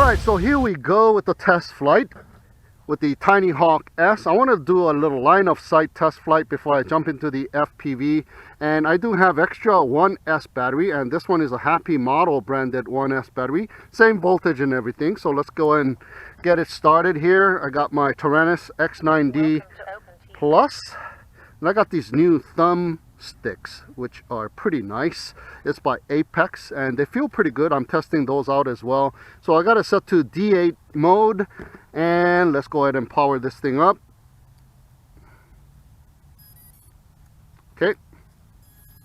Alright, so here we go with the test flight with the Tinyhawk-S. I want to do a little line of sight test flight before I jump into the FPV. And I do have extra 1S battery, and this one is a Happy Model branded 1S battery. Same voltage and everything. So let's go and get it started here. I got my Taranis X9D Plus. And I got these new thumb sticks, which are pretty nice. It's by Apex and they feel pretty good. I'm testing those out as well. So I got it set to D8 mode, and let's go ahead and power this thing up. Okay,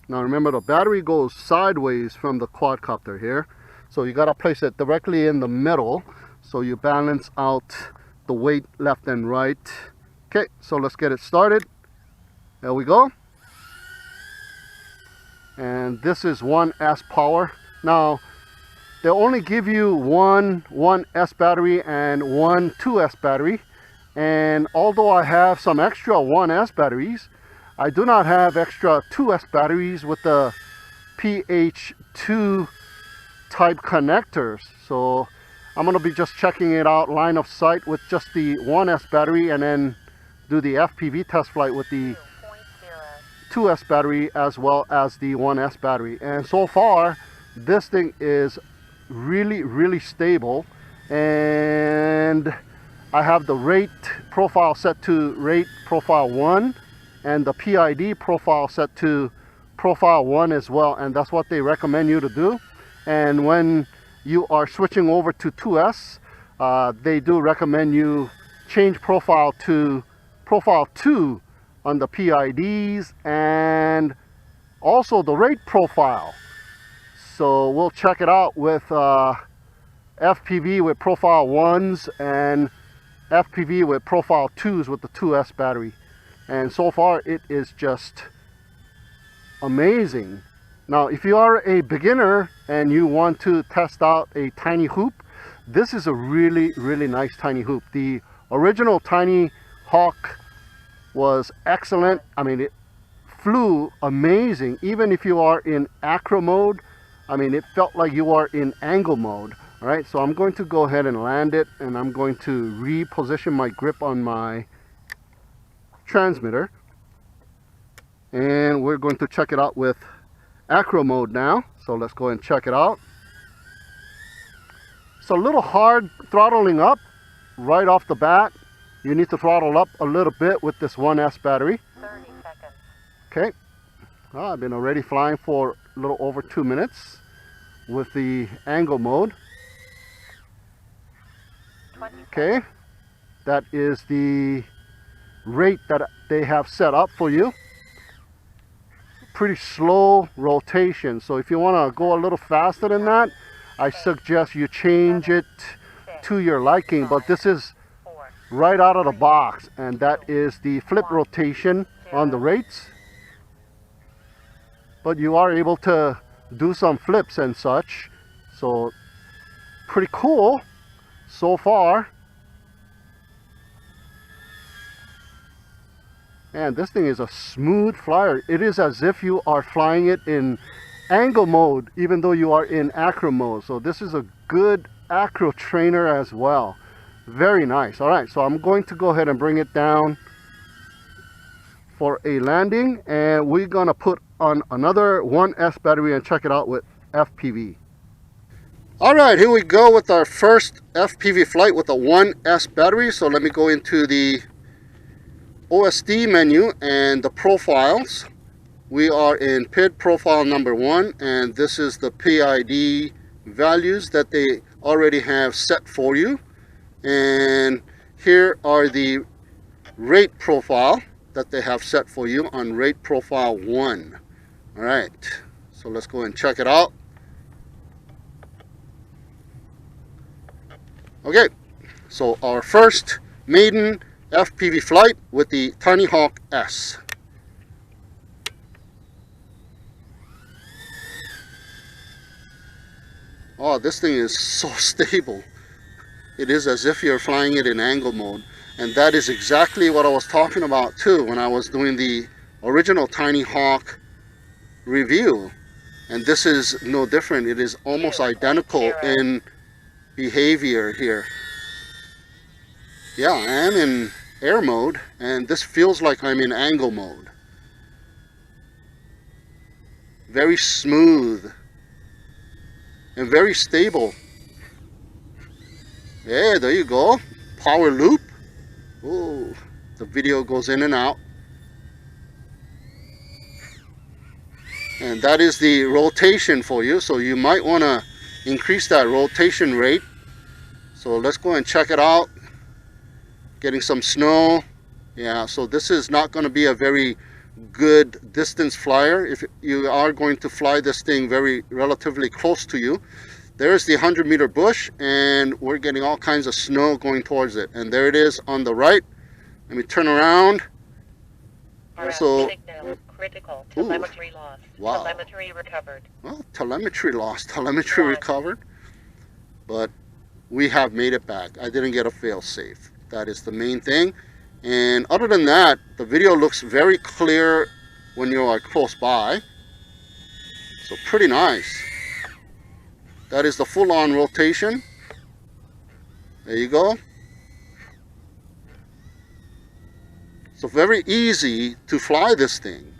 now remember, the battery goes sideways from the quadcopter here, so you got to place it directly in the middle so you balance out the weight left and right. Okay, so let's get it started. There we go. And this is 1S power. Now they only give you one 1S battery and one 2S battery, and although I have some extra 1S batteries, I do not have extra 2S batteries with the PH2 type connectors. So I'm going to be just checking it out line of sight with just the 1S battery, and then do the FPV test flight with the 2S battery as well as the 1S battery. And so far this thing is really stable, and I have the rate profile set to rate profile 1 and the PID profile set to profile 1 as well, and that's what they recommend you to do. And when you are switching over to 2S, they do recommend you change profile to profile 2 on the PIDs and also the rate profile. So we'll check it out with FPV with profile 1s and FPV with profile 2s with the 2S battery. And so far it is just amazing. Now if you are a beginner and you want to test out a tiny hoop, this is a really nice tiny hoop. The original Tinyhawk was excellent. I mean, it flew amazing. Even if you are in Acro mode, I mean, it felt like you are in angle mode. All right, so I'm going to go ahead and land it, and I'm going to reposition my grip on my transmitter, and we're going to check it out with Acro mode now. So let's go and check it out. It's a little hard throttling up right off the bat. You need to throttle up a little bit with this 1S battery. 30 seconds. Okay. Well, I've been already flying for a little over 2 minutes with the angle mode. Okay. That is the rate that they have set up for you. Pretty slow rotation. So if you want to go a little faster than that, I suggest you change it to your liking. But this is right out of the box, and that is the flip rotation on the rates. But you are able to do some flips and such, so pretty cool so far. And this thing is a smooth flyer. It is as if you are flying it in angle mode even though you are in Acro mode. So this is a good Acro trainer as well. Very nice. All right, so I'm going to go ahead and bring it down for a landing, and we're gonna put on another 1S battery and check it out with FPV. All right, here we go with our first FPV flight with a 1S battery. So let me go into the OSD menu and the profiles. We are in PID profile number 1, and this is the PID values that they already have set for you. And here are the rate profile that they have set for you on rate profile 1. All right, so let's go and check it out. Okay, so our first maiden FPV flight with the Tinyhawk-S. Oh, this thing is so stable. It is as if you're flying it in angle mode. And that is exactly what I was talking about too when I was doing the original Tinyhawk review. And this is no different. It is almost identical in behavior here. Yeah, I am in air mode, and this feels like I'm in angle mode. Very smooth and very stable. Yeah, there you go. Power loop. Oh, the video goes in and out. And that is the rotation for you, so you might want to increase that rotation rate. So let's go and check it out. Getting some snow. Yeah, so this is not going to be a very good distance flyer if you are going to fly this thing very relatively close to you. There's the 100-meter bush, and we're getting all kinds of snow going towards it. And there it is on the right. Let me turn around. So, critical. Telemetry lost. Wow. Telemetry recovered. Well, telemetry lost. Telemetry recovered. But we have made it back. I didn't get a fail safe. That is the main thing. And other than that, the video looks very clear when you are close by. So pretty nice. That is the full-on rotation. There you go. So very easy to fly this thing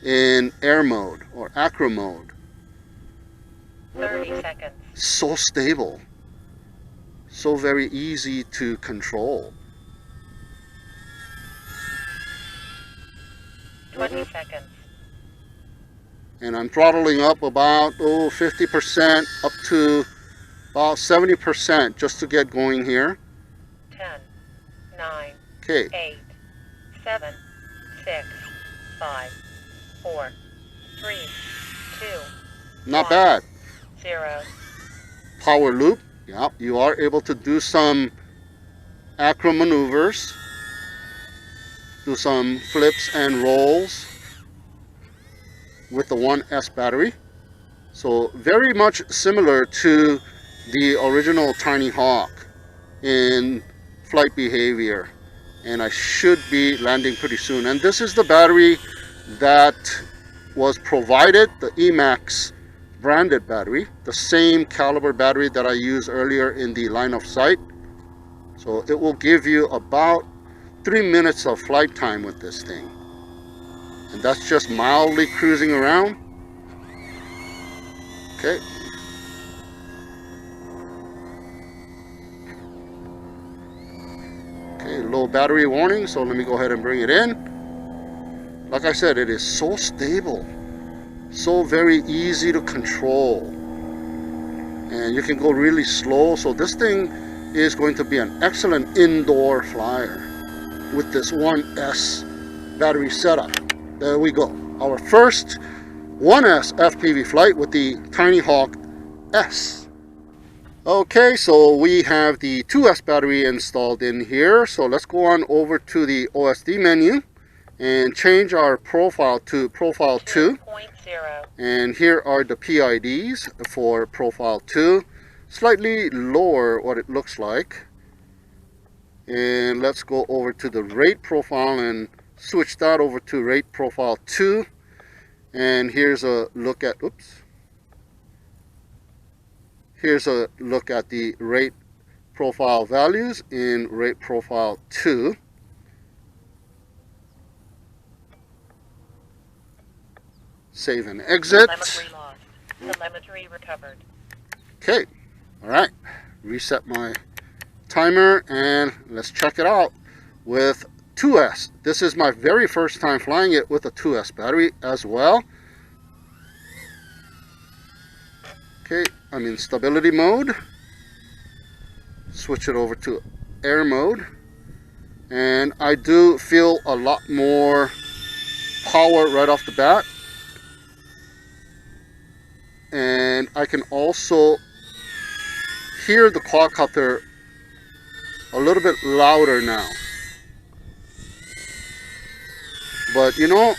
in air mode or acro mode. 30 seconds. So stable. So very easy to control. 20 seconds. And I'm throttling up about 50% up to about 70% just to get going here. 10, 9, Okay. 8, 7, 6, 5, 4, 3, 2, Not 1, bad. 0. Power loop. Yep, you are able to do some acro maneuvers. Do some flips and rolls with the 1S battery. So very much similar to the original Tinyhawk in flight behavior. And I should be landing pretty soon. And this is the battery that was provided, the Emax branded battery, the same caliber battery that I used earlier in the line of sight. So it will give you about 3 minutes of flight time with this thing. And that's just mildly cruising around. Okay. Okay, low battery warning, so let me go ahead and bring it in. Like I said, it is so stable. So very easy to control. And you can go really slow, so this thing is going to be an excellent indoor flyer with this 1S battery setup. There we go. Our first 1S FPV flight with the Tinyhawk-S. Okay, so we have the 2S battery installed in here. So let's go on over to the OSD menu and change our profile to profile 2. 2.0. And here are the PIDs for profile 2. Slightly lower what it looks like. And let's go over to the rate profile and switch that over to rate profile 2. And here's a look at, here's a look at the rate profile values in rate profile 2. Save and exit. Telemetry lost. Telemetry recovered. Okay, all right, reset my timer and let's check it out with 2S. This is my very first time flying it with a 2S battery as well. Okay, I'm in stability mode. Switch it over to air mode. And I do feel a lot more power right off the bat. And I can also hear the quadcopter a little bit louder now. But you know,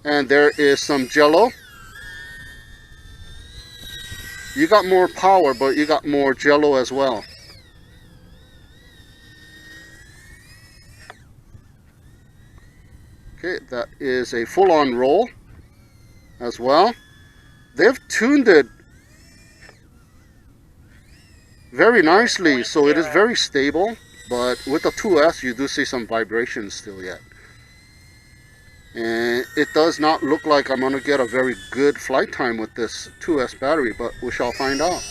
and there is some jello. You got more power, but you got more jello as well. Okay, that is a full-on roll as well. They've tuned it very nicely. So it is very stable, but with the 2S you do see some vibrations still yet. And it does not look like I'm going to get a very good flight time with this 2S battery, but we shall find out.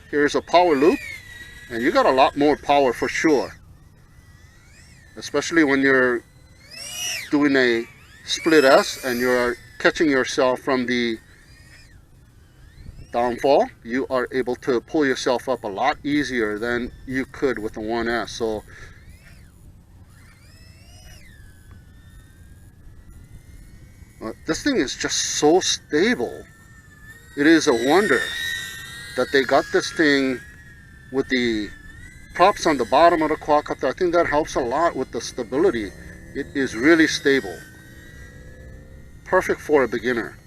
Here's a power loop, and you got a lot more power for sure. Especially when you're doing a split S and you're catching yourself from the downfall, you are able to pull yourself up a lot easier than you could with the 1S. So this thing is just so stable. It is a wonder that they got this thing with the props on the bottom of the quadcopter. I think that helps a lot with the stability. It is really stable. Perfect for a beginner.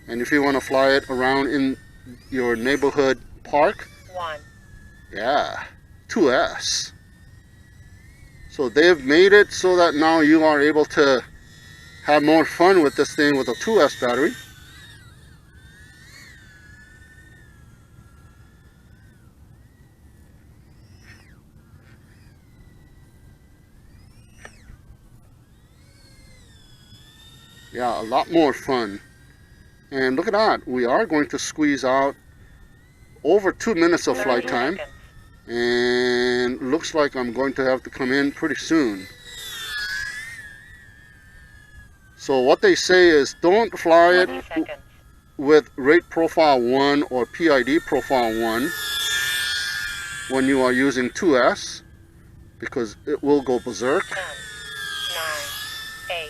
And if you want to fly it around in your neighborhood park, yeah, 2S. So they've made it so that now you are able to have more fun with this thing with a 2S battery. Yeah, a lot more fun. And look at that, we are going to squeeze out over 2 minutes of flight time. And looks like I'm going to have to come in pretty soon. So what they say is don't fly it with rate profile 1 or PID profile 1 when you are using 2S, because it will go berserk. 10, 9,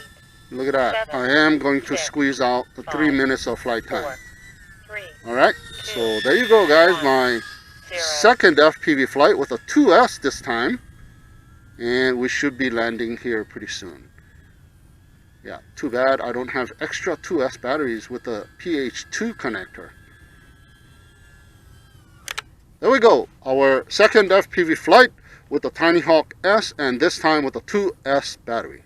8, look at that. 7, I am going to 6, squeeze out the 3 minutes of flight 4, time. 3, Alright, 2, so there you go guys, 1, my 0. second FPV flight with a 2S this time. And we should be landing here pretty soon. Yeah, too bad I don't have extra 2S batteries with the PH2 connector. There we go, our second FPV flight with the Tinyhawk-S, and this time with a 2S battery.